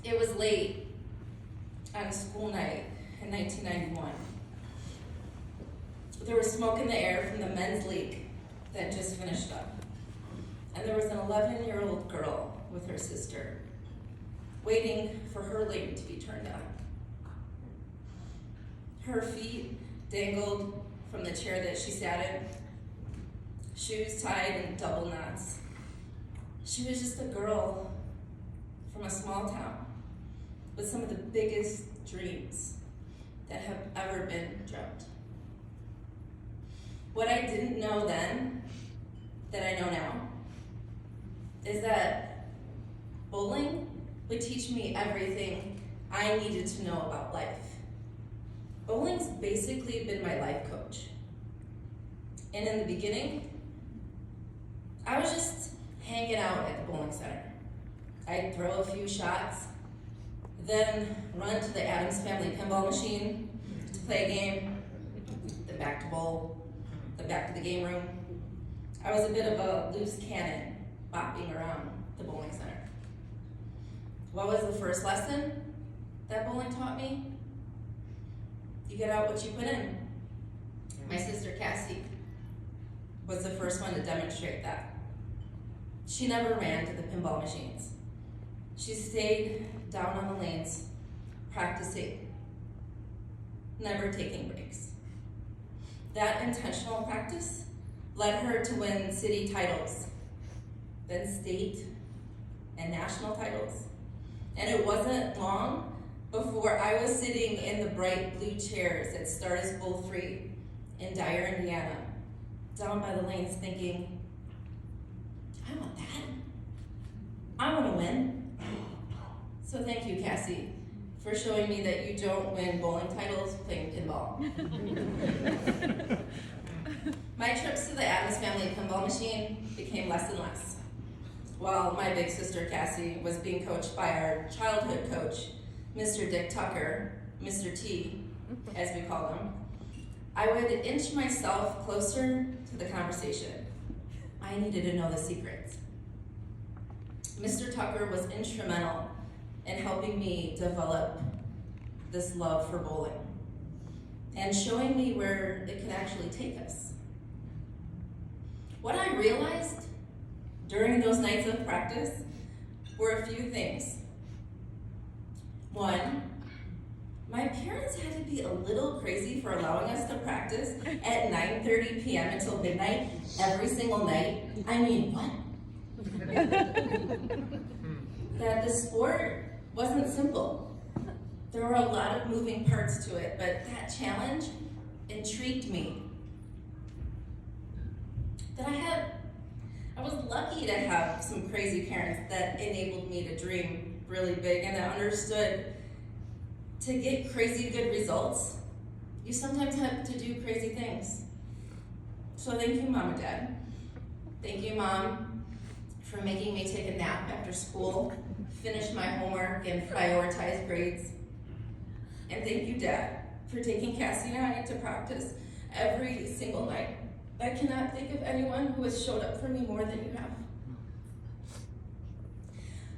It was late on a school night in 1991. There was smoke in the air from the men's league that just finished up. And there was an 11-year-old girl with her sister waiting for her lane to be turned on. Her feet dangled from the chair that she sat in, shoes tied in double knots. She was just a girl from a small town with some of the biggest dreams that have ever been dreamt. What I didn't know then, that I know now, is that bowling would teach me everything I needed to know about life. Bowling's basically been my life coach. And in the beginning, I was just hanging out at the bowling center. I'd throw a few shots, then run to the Addams Family pinball machine to play a game, then back to bowl, then back to the game room. I was a bit of a loose cannon bopping around the bowling center. What was the first lesson that bowling taught me? You get out what you put in. My sister Cassie was the first one to demonstrate that. She never ran to the pinball machines. She stayed down on the lanes, practicing, never taking breaks. That intentional practice led her to win city titles, then state and national titles. And it wasn't long before I was sitting in the bright blue chairs at Stardust Bowl 3 in Dyer, Indiana, down by the lanes thinking, I want that. I want to win. So thank you, Cassie, for showing me that you don't win bowling titles playing pinball. My trips to the Addams Family pinball machine became less and less, while my big sister Cassie was being coached by our childhood coach, Mr. Dick Tucker, Mr. T, as we call him. I would inch myself closer to the conversation. I needed to know the secrets. Mr. Tucker was instrumental in helping me develop this love for bowling and showing me where it can actually take us. What I realized during those nights of practice were a few things. One, my parents had to be a little crazy for allowing us to practice at 9:30 p.m. until midnight every single night. I mean, what? That the sport wasn't simple. There were a lot of moving parts to it, but that challenge intrigued me. That I was lucky to have some crazy parents that enabled me to dream really big and that understood to get crazy good results, you sometimes have to do crazy things. So thank you, Mom and Dad. Thank you, Mom, for making me take a nap after school, finish my homework, and prioritize grades. And thank you, Dad, for taking Cassie and I to practice every single night. I cannot think of anyone who has showed up for me more than you have.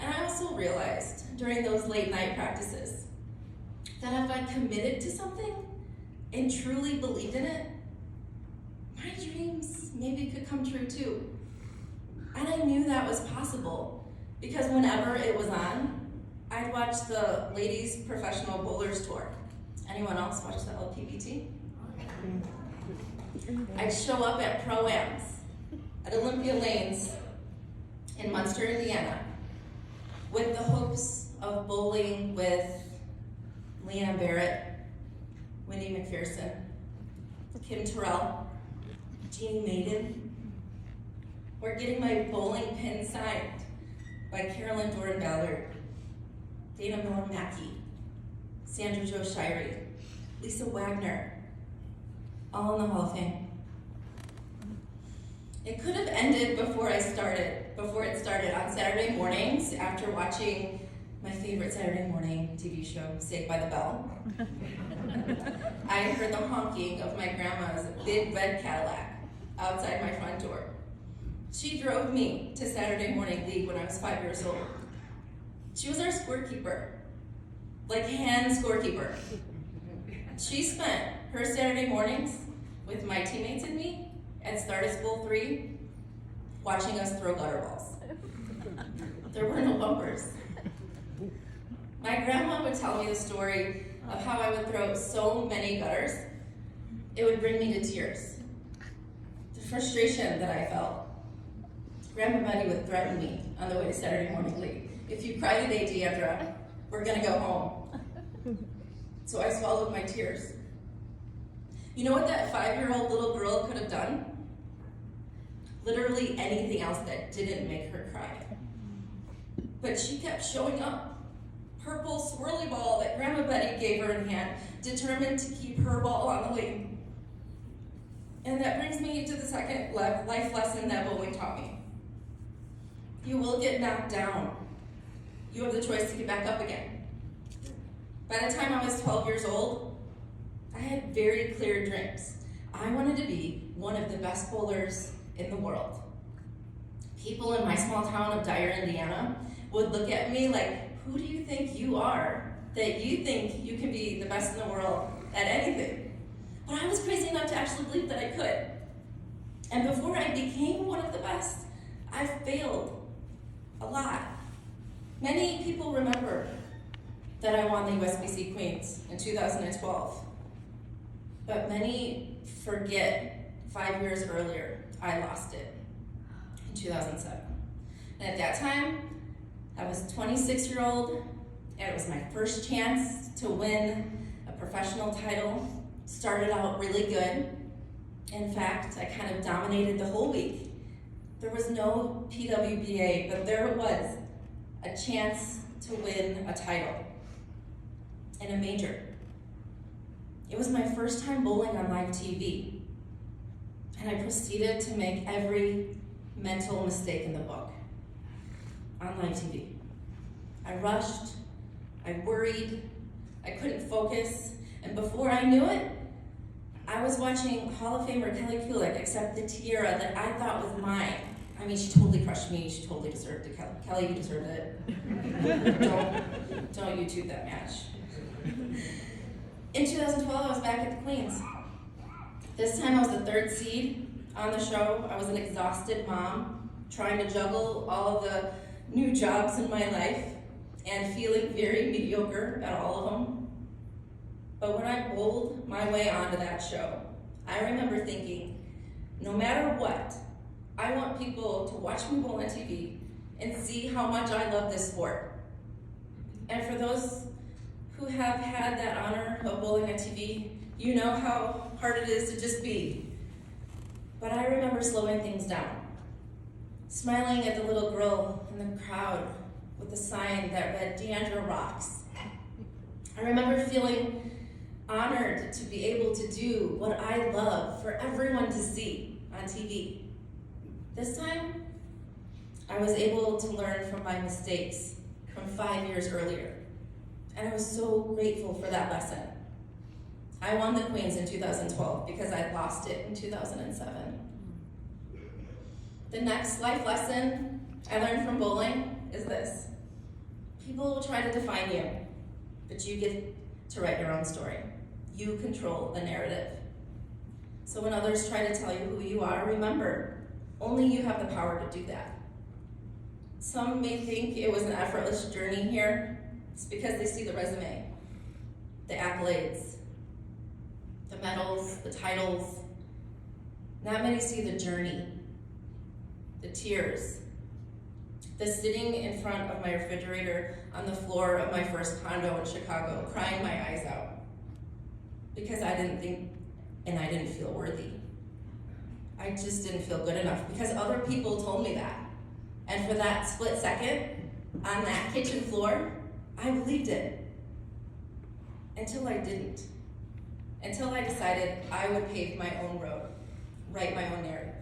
And I also realized during those late night practices that if I committed to something and truly believed in it, my dreams maybe could come true too. And I knew that was possible because whenever it was on, I'd watch the Ladies Professional Bowlers Tour. Anyone else watch the LPBT? I'd show up at Pro-Ams at Olympia Lanes in Munster, Indiana, with the hopes of bowling with Leanne Barrett, Wendy McPherson, Kim Terrell, Jeannie Maiden, or getting my bowling pin signed by Carolyn Doran Ballard, Dana Miller Mackey, Sandra Jo Shirey, Lisa Wagner, all in the Hall of Fame. It could have ended before it started on Saturday mornings after watching my favorite Saturday morning TV show, Saved by the Bell. I heard the honking of my grandma's big red Cadillac outside my front door. She drove me to Saturday morning league when I was 5 years old. She was our scorekeeper, like hand scorekeeper. She spent her Saturday mornings with my teammates and me at Start of School 3 watching us throw gutter balls. There were no bumpers. My grandma would tell me the story of how I would throw so many gutters, it would bring me to tears. The frustration that I felt. Grandma Betty would threaten me on the way to Saturday morning league. If you cry today, Diandra, we're gonna go home. So I swallowed my tears. You know what that 5-year-old little girl could have done? Literally anything else that didn't make her cry. But she kept showing up. Purple swirly ball that Grandma Betty gave her in hand, determined to keep her ball on the wing. And that brings me to the second life lesson that bowling taught me. You will get knocked down. You have the choice to get back up again. By the time I was 12 years old, I had very clear dreams. I wanted to be one of the best bowlers in the world. People in my small town of Dyer, Indiana, would look at me like, who do you think you are that you think you can be the best in the world at anything? But I was crazy enough to actually believe that I could. And before I became one of the best, I failed a lot. Many people remember that I won the USBC Queens in 2012. But many forget 5 years earlier, I lost it in 2007. And at that time, I was a 26-year-old, and it was my first chance to win a professional title. Started out really good. In fact, I kind of dominated the whole week. There was no PWBA, but there was a chance to win a title in a major. It was my first time bowling on live TV, and I proceeded to make every mental mistake in the book on live TV. I rushed, I worried, I couldn't focus, and before I knew it, I was watching Hall of Famer Kelly Kulick accept the tiara that I thought was mine. I mean, she totally crushed me, she totally deserved it. Kelly, you deserved it. Don't YouTube that match. In 2012, I was back at the Queens. This time I was the 3rd seed on the show. I was an exhausted mom, trying to juggle all of the new jobs in my life and feeling very mediocre at all of them. But when I bowled my way onto that show, I remember thinking, no matter what, I want people to watch me bowl on TV and see how much I love this sport. And for those who have had that honor of bowling on TV, you know how hard it is to just be. But I remember slowing things down, smiling at the little girl in the crowd with the sign that read, Diandra rocks. I remember feeling honored to be able to do what I love for everyone to see on TV. This time, I was able to learn from my mistakes from 5 years earlier. And I was so grateful for that lesson. I won the Queens in 2012 because I lost it in 2007. The next life lesson I learned from bowling is this. People will try to define you, but you get to write your own story. You control the narrative. So when others try to tell you who you are, remember, only you have the power to do that. Some may think it was an effortless journey here. It's because they see the resume, the accolades, the medals, the titles. Not many see the journey, the tears, the sitting in front of my refrigerator on the floor of my first condo in Chicago, crying my eyes out because I didn't think and I didn't feel worthy. I just didn't feel good enough because other people told me that. And for that split second on that kitchen floor, I believed it. Until I didn't. Until I decided I would pave my own road, write my own narrative.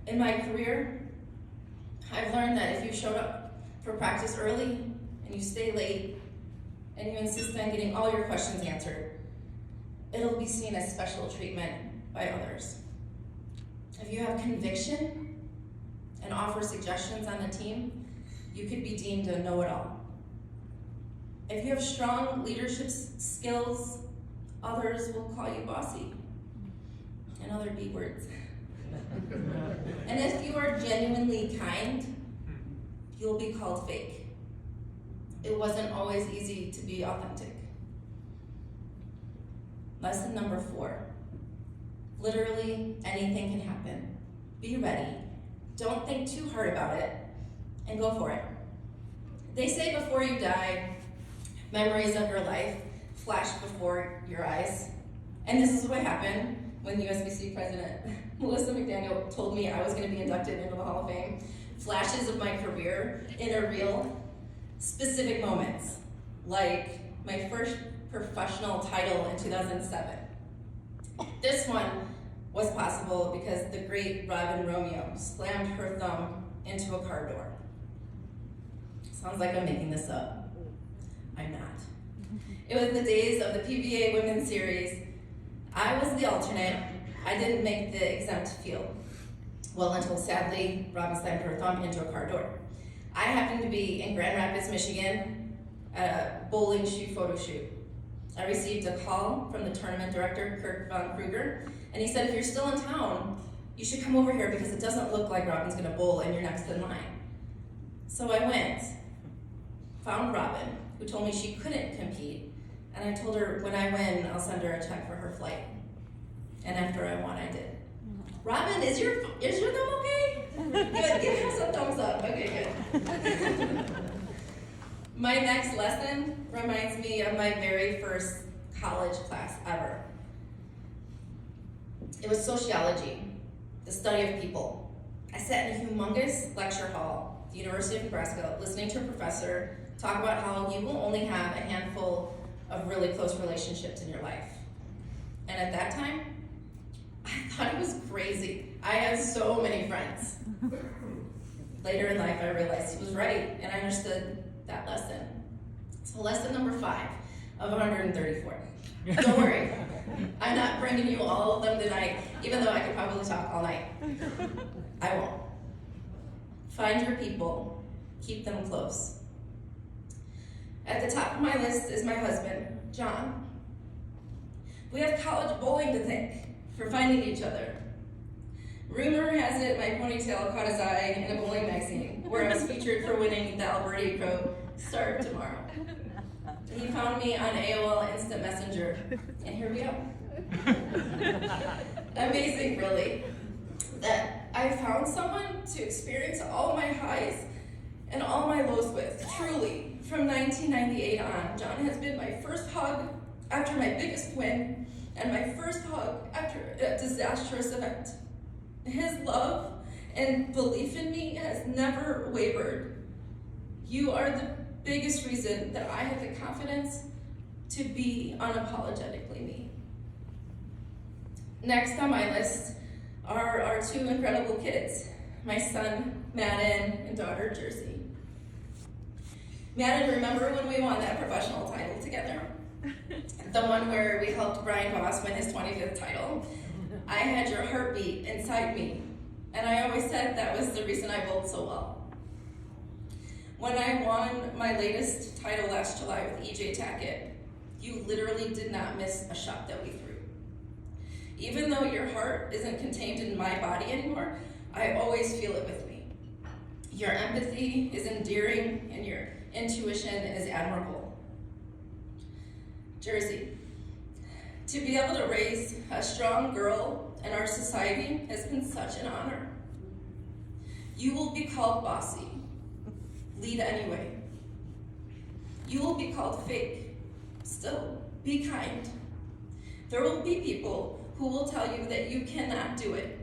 In my career, I've learned that if you showed up for practice early and you stay late and you insist on getting all your questions answered, it'll be seen as special treatment by others. If you have conviction and offer suggestions on the team, you could be deemed a know-it-all. If you have strong leadership skills, others will call you bossy, and other B words. And if you are genuinely kind, you'll be called fake. It wasn't always easy to be authentic. Lesson number 4. Literally anything can happen. Be ready. Don't think too hard about it, and go for it. They say before you die, memories of your life flash before your eyes. And this is what happened when USBC President Melissa McDaniel told me I was going to be inducted into the Hall of Fame. Flashes of my career in a real, specific moments, like my first professional title in 2007. This one was possible because the great Robin Romeo slammed her thumb into a car door. Sounds like I'm making this up. I'm not. It was the days of the PBA Women's Series. I was the alternate. I didn't make the exempt field. Well, until sadly, Robin slammed her thumb into a car door. I happened to be in Grand Rapids, Michigan at a bowling shoe photo shoot. I received a call from the tournament director, Kirk Von Kruger, and he said, if you're still in town, you should come over here because it doesn't look like Robin's gonna bowl and you're next in line. So I went, found Robin, who told me she couldn't compete, and I told her when I win, I'll send her a check for her flight. And after I won, I did. Robin, is your thumb okay? Good, give him some thumbs up. Okay, good. My next lesson reminds me of my very first college class ever. It was sociology, the study of people. I sat in a humongous lecture hall at the University of Nebraska, listening to a professor talk about how you will only have a handful of really close relationships in your life. And at that time, I thought it was crazy. I had so many friends. Later in life, I realized he was right, and I understood that lesson. So lesson number 5 of 134. Don't worry, I'm not bringing you all of them tonight, even though I could probably talk all night. I won't. Find your people, keep them close. At the top of my list is my husband, John. We have college bowling to thank for finding each other. Rumor has it my ponytail caught his eye in a bowling magazine where I was featured for winning the Alberta Pro Star of Tomorrow. He found me on AOL Instant Messenger, and here we are. Amazing, really, that I found someone to experience all my highs and all my lows with. Truly, from 1998 on, John has been my first hug after my biggest win, and my first hug after a disastrous event. His love and belief in me has never wavered. You are the biggest reason that I have the confidence to be unapologetically me. Next on my list are our 2 incredible kids, my son, Madden, and daughter, Jersey. Madden, remember when we won that professional title together? The one where we helped Brian Voss win his 25th title. I had your heartbeat inside me, and I always said that was the reason I bowled so well. When I won my latest title last July with EJ Tackett, you literally did not miss a shot that we threw. Even though your heart isn't contained in my body anymore, I always feel it with me. Your empathy is endearing, and your intuition is admirable. Jersey, to be able to raise a strong girl in our society has been such an honor. You will be called bossy. Lead anyway. You will be called fake. Still, be kind. There will be people who will tell you that you cannot do it.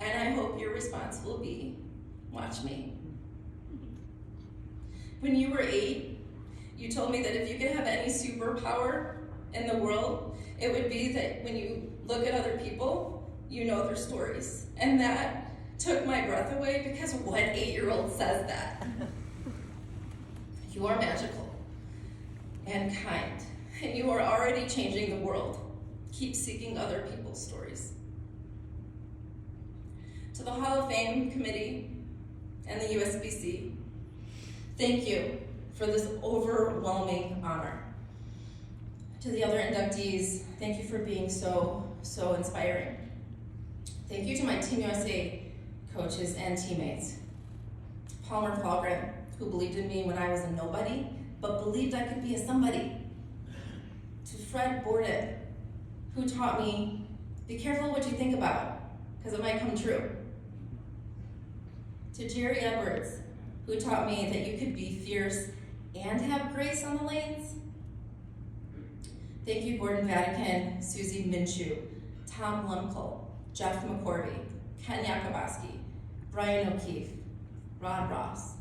And I hope your response will be, watch me. When you were 8, you told me that if you could have any superpower in the world, it would be that when you look at other people, you know their stories. And that took my breath away, because what 8-year-old says that? You are magical and kind, and you are already changing the world. Keep seeking other people's stories. To the Hall of Fame Committee and the USBC, Thank you for this overwhelming honor. To the other inductees, thank you for being so inspiring. Thank you to my Team USA coaches and teammates. Palmer Falgren, who believed in me when I was a nobody, but believed I could be a somebody. To Fred Borden, who taught me, be careful what you think about, because it might come true. To Jerry Edwards, who taught me that you could be fierce and have grace on the lanes. Thank you, Gordon Vatican, Susie Minshew, Tom Lemkel, Jeff McCorvey, Ken Yakubaski, Brian O'Keefe, Rod Ross.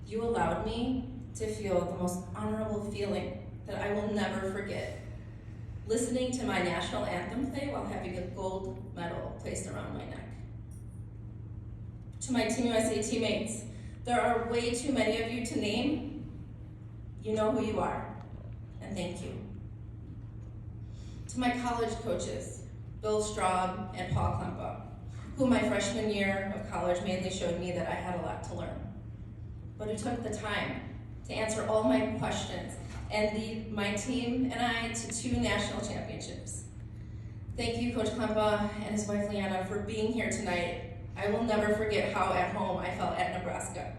You allowed me to feel the most honorable feeling that I will never forget, listening to my national anthem play while having a gold medal placed around my neck. To my Team USA teammates, there are way too many of you to name. You know who you are, and thank you. To my college coaches, Bill Straub and Paul Klempa, who my freshman year of college mainly showed me that I had a lot to learn, but who took the time to answer all my questions and lead my team and I to 2 national championships. Thank you, Coach Klempa and his wife Leanna, for being here tonight. I will never forget how at home I felt at Nebraska.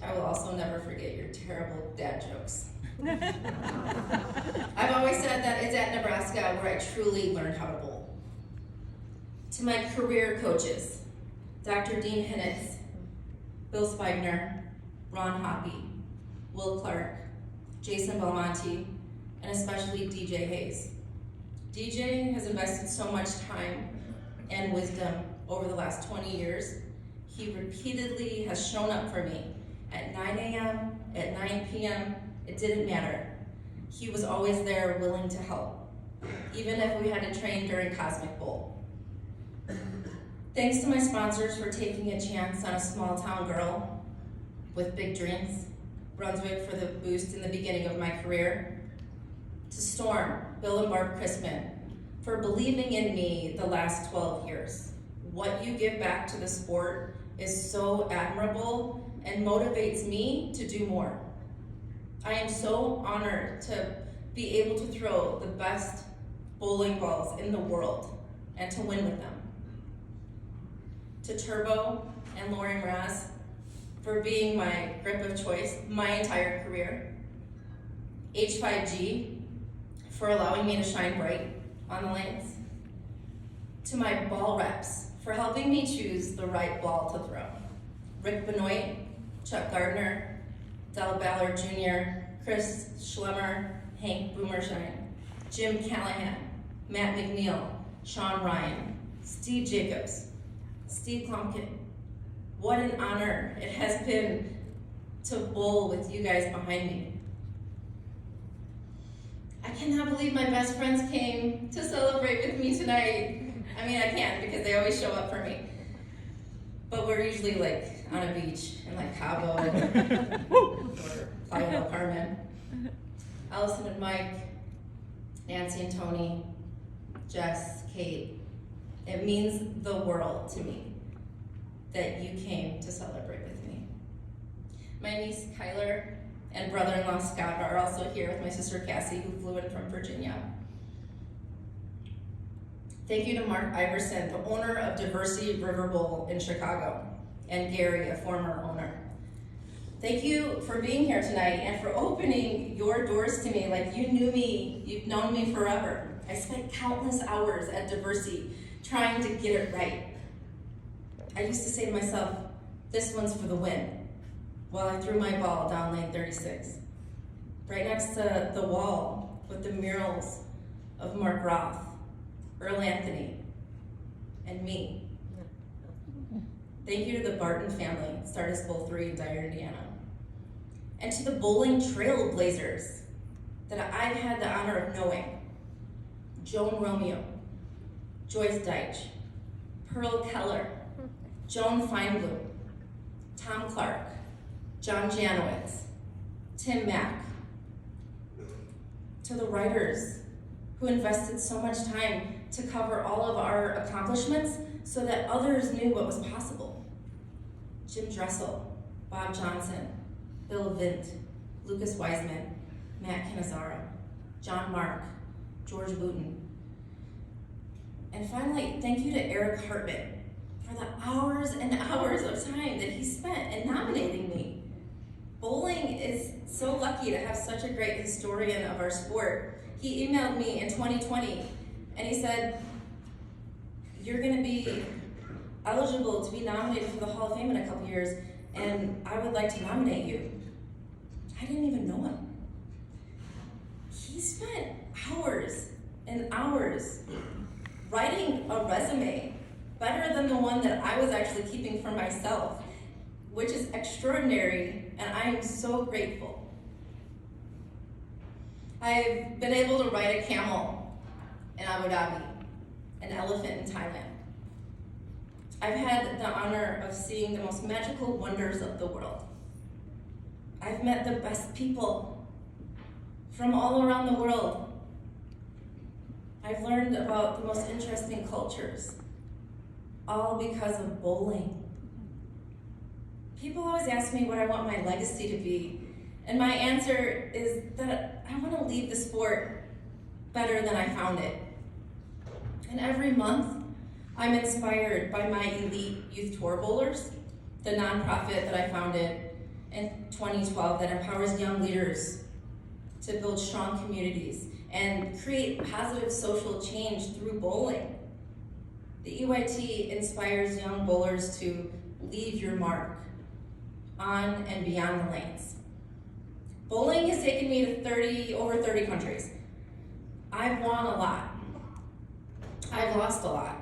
I will also never forget your terrible dad jokes. I've always said that it's at Nebraska where I truly learned how to bowl. To my career coaches, Dr. Dean Hinnitz, Bill Spigner, Ron Hoppy, Will Clark, Jason Belmonte, and especially DJ Hayes. DJ has invested so much time and wisdom over the last 20 years. He repeatedly has shown up for me at 9 a.m., at 9 p.m., it didn't matter. He was always there willing to help, even if we had to train during Cosmic Bowl. Thanks to my sponsors for taking a chance on a small town girl with big dreams, Brunswick for the boost in the beginning of my career, to Storm, Bill and Barb Crispin, for believing in me the last 12 years. What you give back to the sport is so admirable and motivates me to do more. I am so honored to be able to throw the best bowling balls in the world and to win with them. To Turbo and Lori Mraz for being my grip of choice my entire career. H5G for allowing me to shine bright on the lanes. To my ball reps for helping me choose the right ball to throw. Rick Benoit, Chuck Gardner, Del Ballard Jr., Chris Schlemmer, Hank Boomershine, Jim Callahan, Matt McNeil, Sean Ryan, Steve Jacobs, Steve Klumpkin. What an honor it has been to bowl with you guys behind me. I cannot believe my best friends came to celebrate with me tonight. I mean, I can't because they always show up for me. But we're usually like on a beach in like Cabo or Playa del Carmen. Allison and Mike, Nancy and Tony, Jess, Kate, it means the world to me that you came to celebrate with me. My niece Kyler and brother-in-law Scott are also here with my sister Cassie, who flew in from Virginia. Thank you to Mark Iverson, the owner of Diversity River Bowl in Chicago, and Gary, a former owner. Thank you for being here tonight and for opening your doors to me like you knew me, you've known me forever. I spent countless hours at Diversity trying to get it right. I used to say to myself, this one's for the win, while I threw my ball down lane 36. Right next to the wall with the murals of Mark Roth, Earl Anthony, and me. Thank you to the Barton family, Stardust Bowl 3 in Dyer, Indiana. And to the bowling trailblazers that I've had the honor of knowing. Joan Romeo, Joyce Deitch, Pearl Keller, Joan Feinblum, Tom Clark, John Janowitz, Tim Mack. To the writers who invested so much time to cover all of our accomplishments so that others knew what was possible. Jim Dressel, Bob Johnson, Bill Vint, Lucas Wiseman, Matt Canizaro, John Mark, George Wooten. And finally, thank you to Eric Hartman for the hours and hours of time that he spent in nominating me. Bowling is so lucky to have such a great historian of our sport. He emailed me in 2020 and he said, "You're gonna be eligible to be nominated for the Hall of Fame in a couple years, and I would like to nominate you." I didn't even know him. He spent hours and hours writing a resume better than the one that I was actually keeping for myself, which is extraordinary, and I am so grateful. I've been able to ride a camel in Abu Dhabi, an elephant in Thailand. I've had the honor of seeing the most magical wonders of the world. I've met the best people from all around the world. I've learned about the most interesting cultures, all because of bowling. People always ask me what I want my legacy to be, and my answer is that I want to leave the sport better than I found it. And every month, I'm inspired by my Elite Youth Tour Bowlers, the nonprofit that I founded in 2012 that empowers young leaders to build strong communities and create positive social change through bowling. The EYT inspires young bowlers to leave your mark on and beyond the lanes. Bowling has taken me to over 30 countries. I've won a lot. I've lost a lot.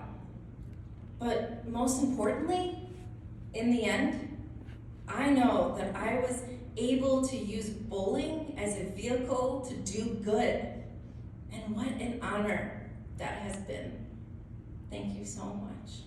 But most importantly, in the end, I know that I was able to use bowling as a vehicle to do good. And what an honor that has been. Thank you so much.